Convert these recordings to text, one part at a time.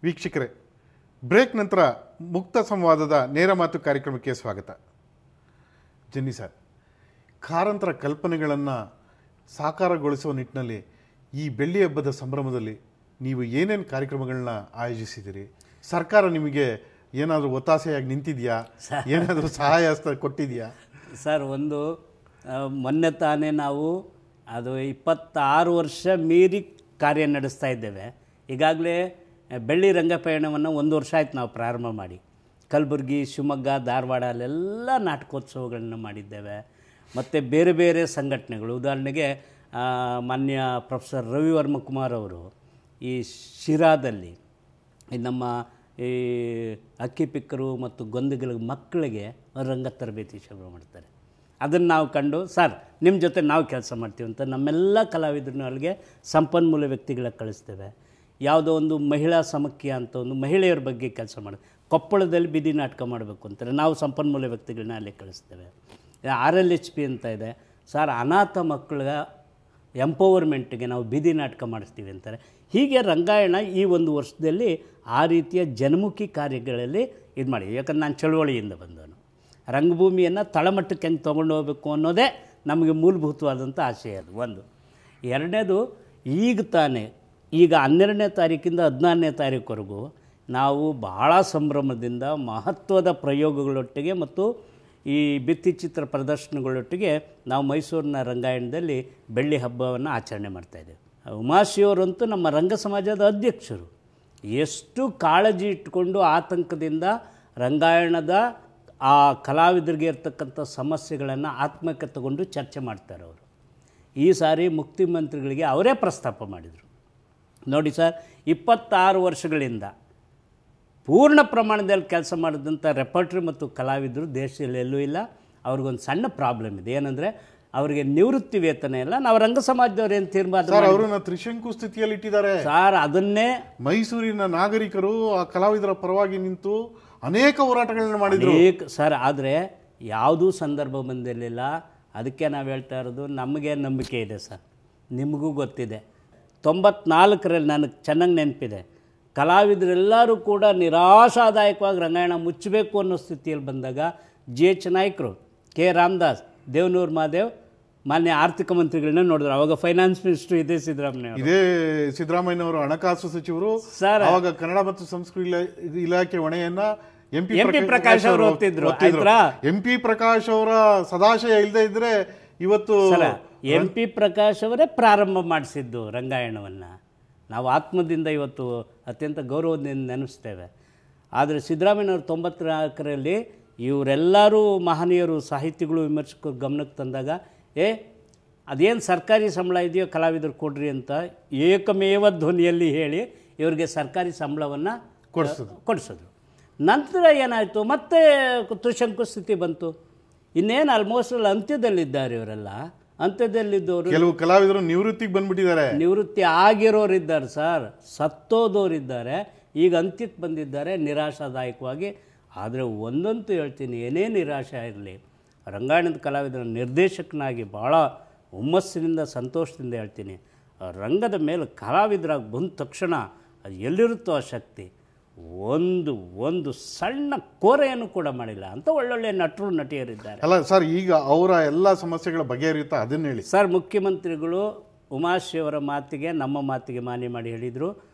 ವೀಕ್ಷಕರೇ, ಬ್ರೇಕ್ ನಂತರ ಮುಕ್ತ ಸಂವಾದದ ನೇರ ಮಾತು ಕಾರ್ಯಕ್ರಮಕ್ಕೆ ಸ್ವಾಗತ. ಜೆನ್ನಿ ಸರ್, ಕಾರಂತರ ಕಲ್ಪನೆಗಳನ್ನು ಸಾಕಾರಗೊಳಿಸುವ ನಿಟ್ಟಿನಲ್ಲಿ ಈ ಬೆಳ್ಳಿ ಹಬ್ಬದ ಸಂಭ್ರಮದಲ್ಲಿ ನೀವು ಏನೇನು ಕಾರ್ಯಕ್ರಮಗಳನ್ನ ಆಯೋಜಿಸಿದ್ದೀರಿ? ಸರ್ಕಾರ ನಿಮಗೆ ಏನಾದರೂ ಒತ್ತಾಸೆಯಾಗಿ ನಿಂತಿದೆಯಾ? ಏನಾದರೂ ಸಹಾಯ ಹಸ್ತ ಕೊಟ್ಟಿದೆಯಾ? ಸರ್, ಒಂದು ಮೊನ್ನೆ ತಾನೇ ನಾವು ಅದು 26 ವರ್ಷ ಮೀರಿ ಕಾರ್ಯ ನಡೆಸ್ತಾ ಇದ್ದೇವೆ. ಈಗಾಗಲೇ ಬೆಳ್ಳಿ ರಂಗಪಯಣವನ್ನು 1 ವರ್ಷ ಆಯ್ತು ನಾವು ಪ್ರಾರಂಭ ಮಾಡಿ. ಕಲಬುರಗಿ, ಶಿವಮೊಗ್ಗ, ಧಾರವಾಡ ಅಲ್ಲೆಲ್ಲ ನಾಟಕೋತ್ಸವಗಳನ್ನು ಮಾಡಿದ್ದೇವೆ. ಮತ್ತು ಬೇರೆ ಬೇರೆ ಸಂಘಟನೆಗಳು, ಉದಾಹರಣೆಗೆ ಮಾನ್ಯ ಪ್ರೊಫೆಸರ್ ರವಿವರ್ಮ ಕುಮಾರ್ ಅವರು ಈ ಶಿರಾದಲ್ಲಿ ನಮ್ಮ ಈ ಅಕ್ಕಿಪಿಕ್ಕರು ಮತ್ತು ಗೊಂದೆಗಳ ಮಕ್ಕಳಿಗೆ ರಂಗ ತರಬೇತಿ ಶಿಬಿರ ಮಾಡ್ತಾರೆ. ಅದನ್ನು ನಾವು ಕಂಡು, ಸರ್ ನಿಮ್ಮ ಜೊತೆ ನಾವು ಕೆಲಸ ಮಾಡ್ತೀವಿ ಅಂತ ನಮ್ಮೆಲ್ಲ ಕಲಾವಿದರನ್ನು ಅಲ್ಲಿಗೆ ಸಂಪನ್ಮೂಲ ವ್ಯಕ್ತಿಗಳ ಕಳಿಸ್ತೇವೆ. ಯಾವುದೋ ಒಂದು ಮಹಿಳಾ ಸಮಖ್ಯ ಅಂತ ಒಂದು ಮಹಿಳೆಯರ ಬಗ್ಗೆ ಕೆಲಸ ಮಾಡೋದು, ಕೊಪ್ಪಳದಲ್ಲಿ ಬೀದಿ ನಾಟಕ ಮಾಡಬೇಕು ಅಂತಾರೆ, ನಾವು ಸಂಪನ್ಮೂಲ ವ್ಯಕ್ತಿಗಳನ್ನ ಅಲ್ಲೇ ಕಳಿಸ್ತೇವೆ. RLHP ಅಂತ ಇದೆ ಸರ್, ಅನಾಥ ಮಕ್ಕಳ ಎಂಪವರ್ಮೆಂಟ್ಗೆ ನಾವು ಬೀದಿ ನಾಟಕ ಮಾಡಿಸ್ತೀವಿ ಅಂತಾರೆ. ಹೀಗೆ ರಂಗಾಯಣ ಈ 1 ವರ್ಷದಲ್ಲಿ ಆ ರೀತಿಯ ಜನಮುಖಿ ಕಾರ್ಯಗಳಲ್ಲಿ ಇದು ಮಾಡಿ. ಯಾಕಂದ್ರೆ ನಾನು ಚಳುವಳಿಯಿಂದ ಬಂದವನು, ರಂಗಭೂಮಿಯನ್ನು ತಳಮಟ್ಟಕ್ಕೆ ಹೆಂಗೆ ತೊಗೊಂಡು ಹೋಗಬೇಕು ಅನ್ನೋದೇ ನಮಗೆ ಮೂಲಭೂತವಾದಂಥ ಆಶಯ. ಅದು ಒಂದು. ಎರಡನೇದು, ಈಗ ತಾನೇ ಈಗ 12ನೇ ತಾರೀಕಿಂದ 14ನೇ ತಾರೀಕುವರೆಗೂ ನಾವು ಭಾಳ ಸಂಭ್ರಮದಿಂದ ಮಹತ್ವದ ಪ್ರಯೋಗಗಳೊಟ್ಟಿಗೆ ಮತ್ತು ಈ ಭಿತ್ತಿಚಿತ್ರ ಪ್ರದರ್ಶನಗಳೊಟ್ಟಿಗೆ ನಾವು ಮೈಸೂರಿನ ರಂಗಾಯಣದಲ್ಲಿ ಬೆಳ್ಳಿ ಹಬ್ಬವನ್ನು ಆಚರಣೆ ಮಾಡ್ತಾಯಿದ್ದೇವೆ. ಉಮಾಶಿಯವರಂತೂ ನಮ್ಮ ರಂಗ ಸಮಾಜದ ಅಧ್ಯಕ್ಷರು. ಎಷ್ಟು ಕಾಳಜಿ ಇಟ್ಕೊಂಡು ಆತಂಕದಿಂದ ರಂಗಾಯಣದ ಆ ಕಲಾವಿದರಿಗೆ ಇರ್ತಕ್ಕಂಥ ಸಮಸ್ಯೆಗಳನ್ನು ಆತ್ಮಕ್ಕೆ ತಗೊಂಡು ಚರ್ಚೆ ಮಾಡ್ತಾರೆ ಅವರು. ಈ ಸಾರಿ ಮುಖ್ಯಮಂತ್ರಿಗಳಿಗೆ ಅವರೇ ಪ್ರಸ್ತಾಪ ಮಾಡಿದರು. ನೋಡಿ ಸರ್, 26 ವರ್ಷಗಳಿಂದ ಪೂರ್ಣ ಪ್ರಮಾಣದಲ್ಲಿ ಕೆಲಸ ಮಾಡಿದಂಥ ರೆಪರ್ಟ್ರಿ ಮತ್ತು ಕಲಾವಿದರು ದೇಶದಲ್ಲಿ ಎಲ್ಲೂ ಇಲ್ಲ. ಅವ್ರಿಗೊಂದು ಸಣ್ಣ ಪ್ರಾಬ್ಲಮ್ ಇದೆ. ಏನಂದರೆ ಅವರಿಗೆ ನಿವೃತ್ತಿ ವೇತನ ಇಲ್ಲ. ನಾವು ರಂಗ ಸಮಾಜದವ್ರು ಏನು ತೀರ್ಮಾನ, ಅವರನ್ನ ತ್ರಿಶಂಕು ಸ್ಥಿತಿಯಲ್ಲಿ ಇಟ್ಟಿದ್ದಾರೆ ಸರ್. ಅದನ್ನೇ ಮೈಸೂರಿನ ನಾಗರಿಕರು ಆ ಕಲಾವಿದರ ಪರವಾಗಿ ನಿಂತು ಅನೇಕ ಹೋರಾಟಗಳನ್ನ ಮಾಡಿದ್ರು ಸರ್. ಆದರೆ ಯಾವುದೂ ಸಂದರ್ಭ ಬಂದಿರಲಿಲ್ಲ. ಅದಕ್ಕೆ ನಾವು ಹೇಳ್ತಾ ಇರೋದು, ನಮಗೆ ನಂಬಿಕೆ ಇದೆ ಸರ್, ನಿಮಗೂ ಗೊತ್ತಿದೆ. 94ರಲ್ಲಿ ನನಗೆ ಚೆನ್ನಾಗಿ ನೆನಪಿದೆ, ಕಲಾವಿದರೆಲ್ಲರೂ ಕೂಡ ನಿರಾಶಾದಾಯಕವಾಗಿ ರಂಗಾಯಣ ಮುಚ್ಚಬೇಕು ಅನ್ನೋ ಸ್ಥಿತಿಯಲ್ಲಿ ಬಂದಾಗ GH ನಾಯ್ಕರು, K ರಾಮದಾಸ್, ದೇವನೂರು ಮಹಾದೇವ್ ಮಾನ್ಯ ಆರ್ಥಿಕ ಮಂತ್ರಿಗಳನ್ನ ನೋಡಿದ್ರು. ಅವಾಗ ಫೈನಾನ್ಸ್ ಮಿನಿಸ್ಟರ್ ಇದೇ ಸಿದ್ದರಾಮಯ್ಯನವರು ಹಣಕಾಸು ಸಚಿವರು ಸರ್. ಅವಾಗ ಕನ್ನಡ ಮತ್ತು ಸಂಸ್ಕೃತಿ ಇಲಾಖೆ ಹೊಣೆಯನ್ನ MP ಪ್ರಕಾಶ್ ಅವರು ಹೊತ್ತಿದ್ರು. MP ಪ್ರಕಾಶ್ ಅವರ ಸದಾಶಯ ಇಲ್ಲದೆ ಇದ್ರೆ ಇವತ್ತು MP ಪ್ರಕಾಶ್ ಅವರೇ ಪ್ರಾರಂಭ ಮಾಡಿಸಿದ್ದು ರಂಗಾಯಣವನ್ನು. ನಾವು ಆತ್ಮದಿಂದ ಇವತ್ತು ಅತ್ಯಂತ ಗೌರವದಿಂದ ನೆನೆಸ್ತೇವೆ. ಆದರೆ ಸಿದ್ದರಾಮಯ್ಯನವರು 94ರಲ್ಲಿ ಇವರೆಲ್ಲರೂ ಮಹನೀಯರು, ಸಾಹಿತಿಗಳು, ವಿಮರ್ಶಕರು ಗಮನಕ್ಕೆ ತಂದಾಗ ಅದೇನು ಸರ್ಕಾರಿ ಸಂಬಳ ಇದೆಯೋ ಕಲಾವಿದರು ಕೊಡ್ರಿ ಅಂತ ಏಕಮೇವ ಧ್ವನಿಯಲ್ಲಿ ಹೇಳಿ ಇವರಿಗೆ ಸರ್ಕಾರಿ ಸಂಬಳವನ್ನು ಕೊಡಿಸಿದ್ರು. ನಂತರ ಏನಾಯಿತು, ಮತ್ತೆ ತ್ರಿಶಂಕು ಸ್ಥಿತಿ ಬಂತು. ಇನ್ನೇನು ಆಲ್ಮೋಸ್ಟ್ ಅಲ್ಲಿ ಅಂತ್ಯದಲ್ಲಿದ್ದಾರೆ ಇವರೆಲ್ಲ. ಅಂತ್ಯದಲ್ಲಿದ್ದವರು ಕೆಲವು ಕಲಾವಿದರು ನಿವೃತ್ತಿಗೆ ಬಂದ್ಬಿಟ್ಟಿದ್ದಾರೆ. ನಿವೃತ್ತಿ ಆಗಿರೋರಿದ್ದಾರೆ ಸರ್, ಸತ್ತೋದವರಿದ್ದಾರೆ, ಈಗ ಅಂತ್ಯಕ್ಕೆ ಬಂದಿದ್ದಾರೆ ನಿರಾಶಾದಾಯಕವಾಗಿ. ಆದರೆ ಒಂದಂತೂ ಹೇಳ್ತೀನಿ, ಏನೇ ನಿರಾಶೆ ಇರಲಿ, ರಂಗಾಯಣದ ಕಲಾವಿದರ ನಿರ್ದೇಶಕನಾಗಿ ಭಾಳ ಹುಮ್ಮಸ್ಸಿನಿಂದ ಸಂತೋಷದಿಂದ ಹೇಳ್ತೀನಿ, ರಂಗದ ಮೇಲೆ ಕಲಾವಿದರಾಗಿ ಬಂದ ತಕ್ಷಣ ಅದು ಎಲ್ಲಿರುತ್ತೋ ಆ ಶಕ್ತಿ, ಒಂದು ಸಣ್ಣ ಕೋರೆಯನ್ನು ಕೂಡ ಮಾಡಿಲ್ಲ ಅಂತ ಒಳ್ಳೊಳ್ಳೆ ನಟರು ನಟಿಯರಿದ್ದಾರೆ. ಅಲ್ಲ ಸರ್, ಈಗ ಅವರ ಎಲ್ಲ ಸಮಸ್ಯೆಗಳ ಬಗೆಹರಿಯುತ್ತಾ ಅದನ್ನ ಹೇಳಿ ಸರ್. ಮುಖ್ಯಮಂತ್ರಿಗಳು ಉಮಾಶಿಯವರ ಮಾತಿಗೆ ನಮ್ಮ ಮಾತಿಗೆ ಮಾನ್ಯ ಮಾಡಿ ಹೇಳಿದರು,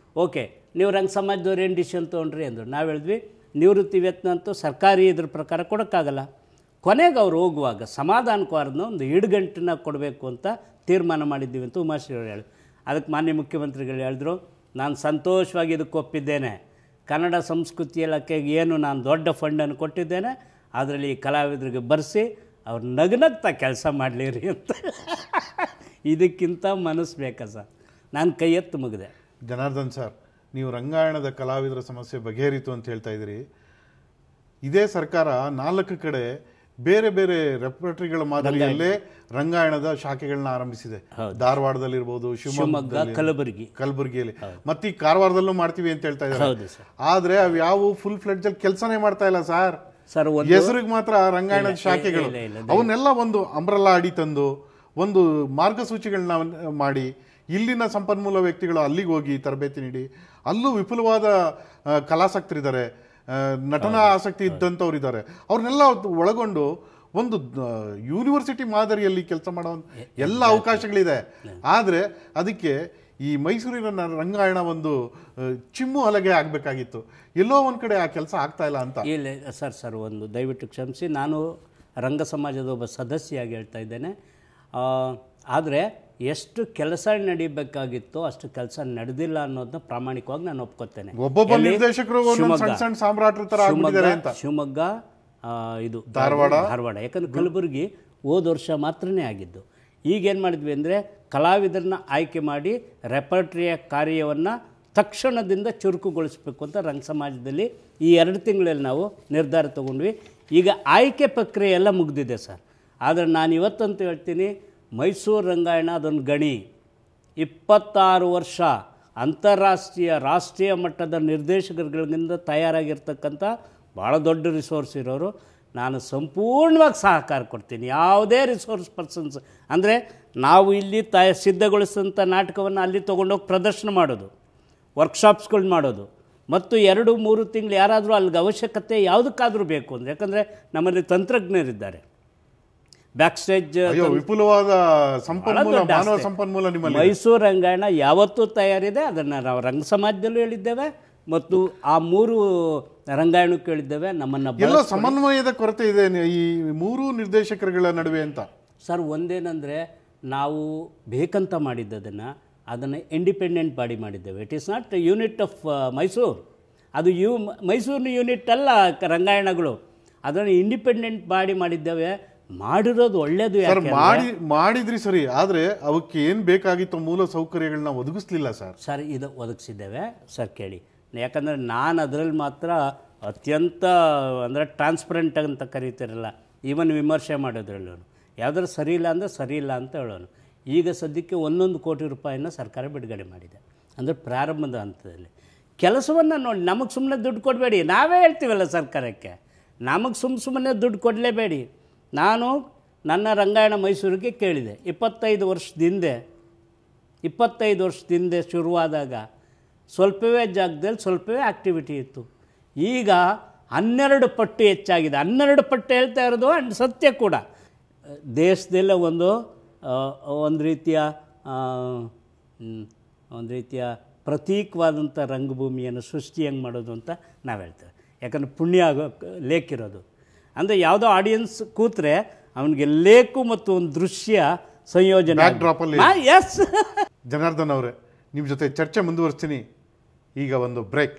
ಓಕೆ ನೀವು ರಂಗ ಸಮಾಜದವ್ರು ಏನು ಡಿಸಿಷನ್ ತೊಗೊಂಡ್ರಿ ಅಂದರು. ನಾವು ಹೇಳಿದ್ವಿ, ನಿವೃತ್ತಿ ವೇತನ ಅಂತೂ ಸರ್ಕಾರಿ ಇದ್ರ ಪ್ರಕಾರ ಕೊಡೋಕ್ಕಾಗಲ್ಲ. ಕೊನೆಗೆ ಅವ್ರು ಹೋಗುವಾಗ ಸಮಾಧಾನಕವಾರನ ಒಂದು ಇಡುಗಂಟನ್ನ ಕೊಡಬೇಕು ಅಂತ ತೀರ್ಮಾನ ಮಾಡಿದ್ದೀವಿ ಅಂತ ಉಮಾಶ್ರೀಯವರು ಹೇಳಿದ್ರು. ಅದಕ್ಕೆ ಮಾನ್ಯ ಮುಖ್ಯಮಂತ್ರಿಗಳು ಹೇಳಿದ್ರು, ನಾನು ಸಂತೋಷವಾಗಿ ಇದಕ್ಕೆ ಒಪ್ಪಿದ್ದೇನೆ, ಕನ್ನಡ ಸಂಸ್ಕೃತಿ ಇಲಾಖೆಗೆ ಏನು ನಾನು ದೊಡ್ಡ ಫಂಡನ್ನು ಕೊಟ್ಟಿದ್ದೇನೆ, ಅದರಲ್ಲಿ ಕಲಾವಿದರಿಗೆ ಬರೆಸಿ ಅವ್ರು ನಗ್ನಗ್ತಾ ಕೆಲಸ ಮಾಡಲಿರಿ ಅಂತ. ಇದಕ್ಕಿಂತ ಮನಸ್ಸು ಬೇಕಾ ಸರ್? ನಾನು ಕೈ ಎತ್ತು ಮುಗಿದೆ. ಜನಾರ್ದನ್ ಸರ್, ನೀವು ರಂಗಾಯಣದ ಕಲಾವಿದರ ಸಮಸ್ಯೆ ಬಗೆಹರಿತು ಅಂತ ಹೇಳ್ತಾ ಇದ್ದೀರಿ. ಇದೇ ಸರ್ಕಾರ 4 ಕಡೆ ಬೇರೆ ಬೇರೆ ರೆಪರ್ಟರಿಗಳ ಮಾದರಿಯಲ್ಲೇ ರಂಗಾಯಣದ ಶಾಖೆಗಳನ್ನ ಆರಂಭಿಸಿದೆ. ಧಾರವಾಡದಲ್ಲಿರ್ಬೋದು, ಶಿವಮೊಗ್ಗ, ಕಲಬುರಗಿಯಲ್ಲಿ, ಮತ್ತೆ ಈ ಕಾರವಾರದಲ್ಲೂ ಮಾಡ್ತೀವಿ ಅಂತ ಹೇಳ್ತಾ ಇದ್ದಾರೆ. ಆದ್ರೆ ಅವು ಯಾವ ಫುಲ್ ಫ್ಲೆಡ್ಜ್ ಅಲ್ಲಿ ಕೆಲಸನೇ ಮಾಡ್ತಾ ಇಲ್ಲ ಸರ್. ಹೆಸರಿಗೆ ಮಾತ್ರ ರಂಗಾಯಣದ ಶಾಖೆಗಳು. ಅವನ್ನೆಲ್ಲ ಒಂದು ಅಂಬ್ರಲ್ಲಾ ಅಡಿ ತಂದು ಒಂದು ಮಾರ್ಗಸೂಚಿಗಳನ್ನ ಮಾಡಿ ಇಲ್ಲಿನ ಸಂಪನ್ಮೂಲ ವ್ಯಕ್ತಿಗಳು ಅಲ್ಲಿಗೆ ಹೋಗಿ ತರಬೇತಿ ನೀಡಿ ಅಲ್ಲೂ ವಿಪುಲವಾದ ಕಲಾಸಕ್ತರಿದ್ದಾರೆ, ನಟನಾ ಆಸಕ್ತಿ ಇದ್ದಂಥವ್ರು ಇದ್ದಾರೆ, ಅವ್ರನ್ನೆಲ್ಲ ಒಳಗೊಂಡು ಒಂದು ಯೂನಿವರ್ಸಿಟಿ ಮಾದರಿಯಲ್ಲಿ ಕೆಲಸ ಮಾಡೋ ಎಲ್ಲ ಅವಕಾಶಗಳಿದೆ. ಆದರೆ ಅದಕ್ಕೆ ಈ ಮೈಸೂರಿನ ರಂಗಾಯಣ ಒಂದು ಚಿಮ್ಮು ಹಲಗೆ ಆಗಬೇಕಾಗಿತ್ತು. ಎಲ್ಲೋ ಒಂದು ಕಡೆ ಆ ಕೆಲಸ ಆಗ್ತಾ ಇಲ್ಲ ಅಂತ. ಇಲ್ಲ ಸರ್ ಒಂದು ದಯವಿಟ್ಟು ಕ್ಷಮಿಸಿ, ನಾನು ರಂಗ ಸಮಾಜದ ಒಬ್ಬ ಸದಸ್ಯಯಾಗಿ ಹೇಳ್ತಾ ಇದ್ದೇನೆ. ಆದರೆ ಎಷ್ಟು ಕೆಲಸ ನಡೀಬೇಕಾಗಿತ್ತೋ ಅಷ್ಟು ಕೆಲಸ ನಡೆದಿಲ್ಲ ಅನ್ನೋದನ್ನ ಪ್ರಾಮಾಣಿಕವಾಗಿ ನಾನು ಒಪ್ಕೋತೇನೆ. ಒಬ್ಬೊಬ್ಬ ನಿರ್ದೇಶಕರು ಸಣ್ಣ ಸಾಮ್ರಾಟರ ತರ ಆಗ್ಬಿಟ್ಟಿದ್ದಾರೆ ಅಂತ. ಶಿವಮೊಗ್ಗ, ಇದು ಧಾರವಾಡ, ಯಾಕಂದ್ರೆ ಕಲಬುರಗಿ ಹೋದ ವರ್ಷ ಮಾತ್ರನೇ ಆಗಿದ್ದು. ಈಗೇನು ಮಾಡಿದ್ವಿ ಅಂದರೆ ಕಲಾವಿದರನ್ನ ಆಯ್ಕೆ ಮಾಡಿ ರೆಪರ್ಟ್ರಿಯ ಕಾರ್ಯವನ್ನು ತಕ್ಷಣದಿಂದ ಚುರುಕುಗೊಳಿಸಬೇಕು ಅಂತ ರಂಗ ಸಮಾಜದಲ್ಲಿ ಈ 2 ತಿಂಗಳಲ್ಲಿ ನಾವು ನಿರ್ಧಾರ ತಗೊಂಡ್ವಿ. ಈಗ ಆಯ್ಕೆ ಪ್ರಕ್ರಿಯೆ ಎಲ್ಲ ಮುಗಿದಿದೆ ಸರ್. ಆದರೆ ನಾನು ಇವತ್ತಂತೂ ಹೇಳ್ತೀನಿ, ಮೈಸೂರು ರಂಗಾಯಣ ಅದೊಂದು ಗಣಿ. 26 ವರ್ಷ ಅಂತಾರಾಷ್ಟ್ರೀಯ ರಾಷ್ಟ್ರೀಯ ಮಟ್ಟದ ನಿರ್ದೇಶಕರುಗಳಿಂದ ತಯಾರಾಗಿರ್ತಕ್ಕಂಥ ಭಾಳ ದೊಡ್ಡ ರಿಸೋರ್ಸ್ ಇರೋರು. ನಾನು ಸಂಪೂರ್ಣವಾಗಿ ಸಹಕಾರ ಕೊಡ್ತೀನಿ. ಯಾವುದೇ ರಿಸೋರ್ಸ್ ಪರ್ಸನ್ಸ್ ಅಂದರೆ ನಾವು ಇಲ್ಲಿ ಸಿದ್ಧಗೊಳಿಸಿದಂಥ ನಾಟಕವನ್ನು ಅಲ್ಲಿ ತೊಗೊಂಡೋಗಿ ಪ್ರದರ್ಶನ ಮಾಡೋದು, ವರ್ಕ್ಶಾಪ್ಸ್ಗಳು ಮಾಡೋದು, ಮತ್ತು 2-3 ತಿಂಗಳು ಯಾರಾದರೂ ಅಲ್ಲಿಗೆ ಅವಶ್ಯಕತೆ ಯಾವುದಕ್ಕಾದರೂ ಬೇಕು ಅಂದರೆ, ಯಾಕಂದರೆ ನಮ್ಮಲ್ಲಿ ತಂತ್ರಜ್ಞರಿದ್ದಾರೆ, ಬ್ಯಾಕ್ ಸ್ಟೇಜ್ ವಿಪುಲವಾದ ಮಾನವ ಸಂಪನ್ಮೂಲ ನಿಮ್ಮಲ್ಲಿ. ಮೈಸೂರು ರಂಗಾಯಣ ಯಾವತ್ತೂ ತಯಾರಿದೆ. ಅದನ್ನು ನಾವು ರಂಗ ಸಮಾಜದಲ್ಲೂ ಹೇಳಿದ್ದೇವೆ ಮತ್ತು ಆ 3 ರಂಗಾಯಣಕ್ಕೂ ಹೇಳಿದ್ದೇವೆ. ನಮ್ಮನ್ನು ಎಲ್ಲ ಸಮನ್ವಯದ ಕೊರತೆ ಇದೆ ಈ 3 ನಿರ್ದೇಶಕರುಗಳ ನಡುವೆ ಅಂತ. ಸರ್ ಒಂದೇನೆಂದರೆ ನಾವು ಬೇಕಂತ ಅದನ್ನು ಇಂಡಿಪೆಂಡೆಂಟ್ ಬಾಡಿ ಮಾಡಿದ್ದೇವೆ. It is not unit of Mysuru. ಅದು ಮೈಸೂರಿನ ಯೂನಿಟ್ ಅಲ್ಲ ರಂಗಾಯಣಗಳು. ಅದನ್ನು ಇಂಡಿಪೆಂಡೆಂಟ್ ಬಾಡಿ ಮಾಡಿದ್ದೇವೆ. ಮಾಡಿರೋದು ಒಳ್ಳೇದು. ಮಾಡಿದ್ರಿ ಸರಿ, ಆದರೆ ಅವಕ್ಕೆ ಏನು ಬೇಕಾಗಿತ್ತು ಮೂಲ ಸೌಕರ್ಯಗಳನ್ನ ಒದಗಿಸ್ಲಿಲ್ಲ ಸರ್. ಇದು ಒದಗಿಸಿದ್ದೇವೆ ಸರ್, ಕೇಳಿ. ಯಾಕಂದರೆ ನಾನು ಅದರಲ್ಲಿ ಮಾತ್ರ ಅತ್ಯಂತ ಅಂದರೆ ಟ್ರಾನ್ಸ್ಪರೆಂಟ್ ಅಂತ ಕರೀತಿರಲ್ಲ, ಈವನ್ ವಿಮರ್ಶೆ ಮಾಡೋದ್ರಲ್ಲೂ ಯಾವುದಾದ್ರು ಸರಿ ಇಲ್ಲ ಅಂದರೆ ಸರಿ ಇಲ್ಲ ಅಂತ ಹೇಳೋನು. ಈಗ ಸದ್ಯಕ್ಕೆ 1 ಕೋಟಿ ರೂಪಾಯಿನ ಸರ್ಕಾರ ಬಿಡುಗಡೆ ಮಾಡಿದೆ. ಅಂದರೆ ಪ್ರಾರಂಭದ ಹಂತದಲ್ಲಿ ಕೆಲಸವನ್ನು ನೋಡಿ. ನಮಗೆ ಸುಮ್ಮನೆ ದುಡ್ಡು ಕೊಡಬೇಡಿ, ನಾವೇ ಹೇಳ್ತೀವಲ್ಲ ಸರ್ಕಾರಕ್ಕೆ, ನಮಗೆ ಸುಮ್ಮನೆ ದುಡ್ಡು ಕೊಡಲೇಬೇಡಿ. ನಾನು ನನ್ನ ರಂಗಾಯಣ ಮೈಸೂರಿಗೆ ಕೇಳಿದೆ 25 ವರ್ಷದ ಹಿಂದೆ ಶುರುವಾದಾಗ ಸ್ವಲ್ಪವೇ ಜಾಗದಲ್ಲಿ ಸ್ವಲ್ಪವೇ ಆ್ಯಕ್ಟಿವಿಟಿ ಇತ್ತು. ಈಗ 12 ಪಟ್ಟು ಹೆಚ್ಚಾಗಿದೆ. 12 ಪಟ್ಟು ಹೇಳ್ತಾ ಇರೋದು ಸತ್ಯ ಕೂಡ. ದೇಶದಲ್ಲೇ ಒಂದು ರೀತಿಯ ಪ್ರತೀಕವಾದಂಥ ರಂಗಭೂಮಿಯನ್ನು ಸೃಷ್ಟಿ ಹೆಂಗೆ ಮಾಡೋದು ಅಂತ ನಾವು ಹೇಳ್ತೇವೆ. ಯಾಕಂದರೆ ಪುಣ್ಯ ಆಗೋ ಲೇಖಿರೋದು ಅಂದರೆ ಯಾವುದೋ ಆಡಿಯನ್ಸ್ ಕೂತ್ರೆ ಅವನಿಗೆ ಲೇಖು ಮತ್ತು ಒಂದು ದೃಶ್ಯ ಸಂಯೋಜನೆ. ಜನಾರ್ದನ್ ಅವರೇ, ನಿಮ್ಮ ಜೊತೆ ಚರ್ಚೆ ಮುಂದುವರಿಸ್ತೀನಿ. ಈಗ ಒಂದು ಬ್ರೇಕ್.